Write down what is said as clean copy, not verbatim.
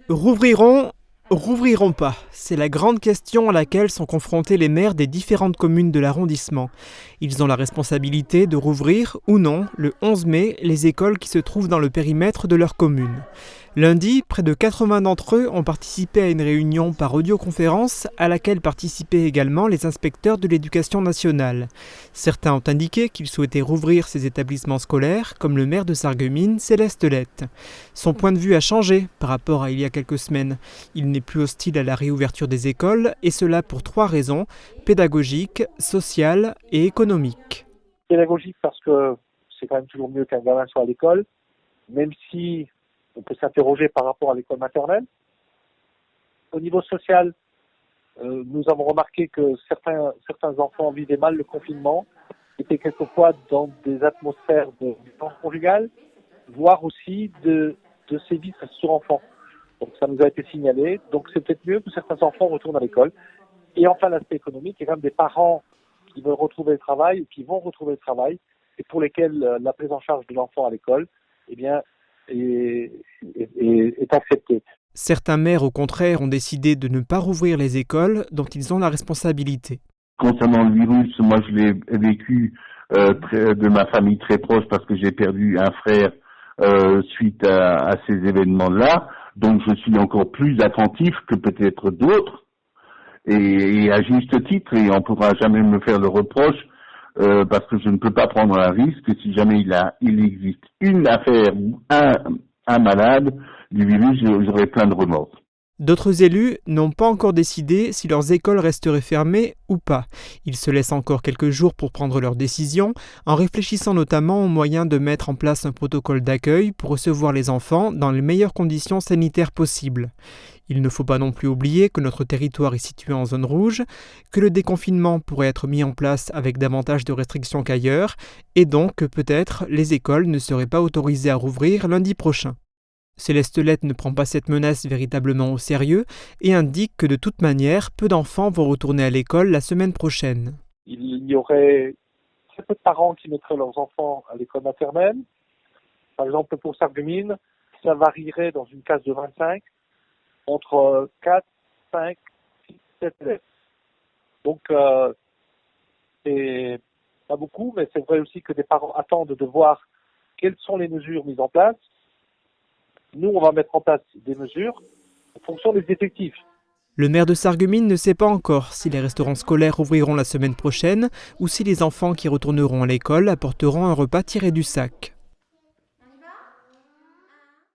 Rouvriront pas? C'est la grande question à laquelle sont confrontés les maires des différentes communes de l'arrondissement. Ils ont la responsabilité de rouvrir ou non, le 11 mai, les écoles qui se trouvent dans le périmètre de leur commune. Lundi, près de 80 d'entre eux ont participé à une réunion par audioconférence à laquelle participaient également les inspecteurs de l'éducation nationale. Certains ont indiqué qu'ils souhaitaient rouvrir ces établissements scolaires, comme le maire de Sarreguemines, Céleste Lette. Son point de vue a changé par rapport à il y a quelques semaines. Il n'est plus hostile à la réouverture des écoles, et cela pour 3 raisons, pédagogiques, sociales et économiques. Pédagogique parce que c'est quand même toujours mieux qu'un gamin soit à l'école, même si on peut s'interroger par rapport à l'école maternelle. Au niveau social, nous avons remarqué que certains enfants vivaient mal le confinement, étaient quelquefois dans des atmosphères de violence conjugale, voire aussi de sévices sur enfants. Donc ça nous a été signalé. Donc c'est peut-être mieux que certains enfants retournent à l'école. Et enfin l'aspect économique, il y a quand même des parents qui veulent retrouver le travail, qui vont retrouver le travail, et pour lesquels la prise en charge de l'enfant à l'école, eh bien, est acceptée. Certains maires, au contraire, ont décidé de ne pas rouvrir les écoles dont ils ont la responsabilité. Concernant le virus, moi je l'ai vécu de ma famille très proche parce que j'ai perdu un frère suite à ces événements-là. Donc je suis encore plus attentif que peut-être d'autres et à juste titre, et on ne pourra jamais me faire le reproche parce que je ne peux pas prendre un risque si jamais il existe une affaire ou un malade du virus, j'aurai plein de remords. D'autres élus n'ont pas encore décidé si leurs écoles resteraient fermées ou pas. Ils se laissent encore quelques jours pour prendre leurs décisions, en réfléchissant notamment aux moyens de mettre en place un protocole d'accueil pour recevoir les enfants dans les meilleures conditions sanitaires possibles. Il ne faut pas non plus oublier que notre territoire est situé en zone rouge, que le déconfinement pourrait être mis en place avec davantage de restrictions qu'ailleurs, et donc que peut-être les écoles ne seraient pas autorisées à rouvrir lundi prochain. Céleste Lette ne prend pas cette menace véritablement au sérieux et indique que de toute manière, peu d'enfants vont retourner à l'école la semaine prochaine. Il y aurait très peu de parents qui mettraient leurs enfants à l'école maternelle. Par exemple, pour Sarreguemines, ça varierait dans une classe de 25 entre 4, 5, 6, 7 élèves. Donc, c'est pas beaucoup, mais c'est vrai aussi que des parents attendent de voir quelles sont les mesures mises en place. Nous, on va mettre en place des mesures en fonction des effectifs. Le maire de Sarreguemines ne sait pas encore si les restaurants scolaires ouvriront la semaine prochaine ou si les enfants qui retourneront à l'école apporteront un repas tiré du sac.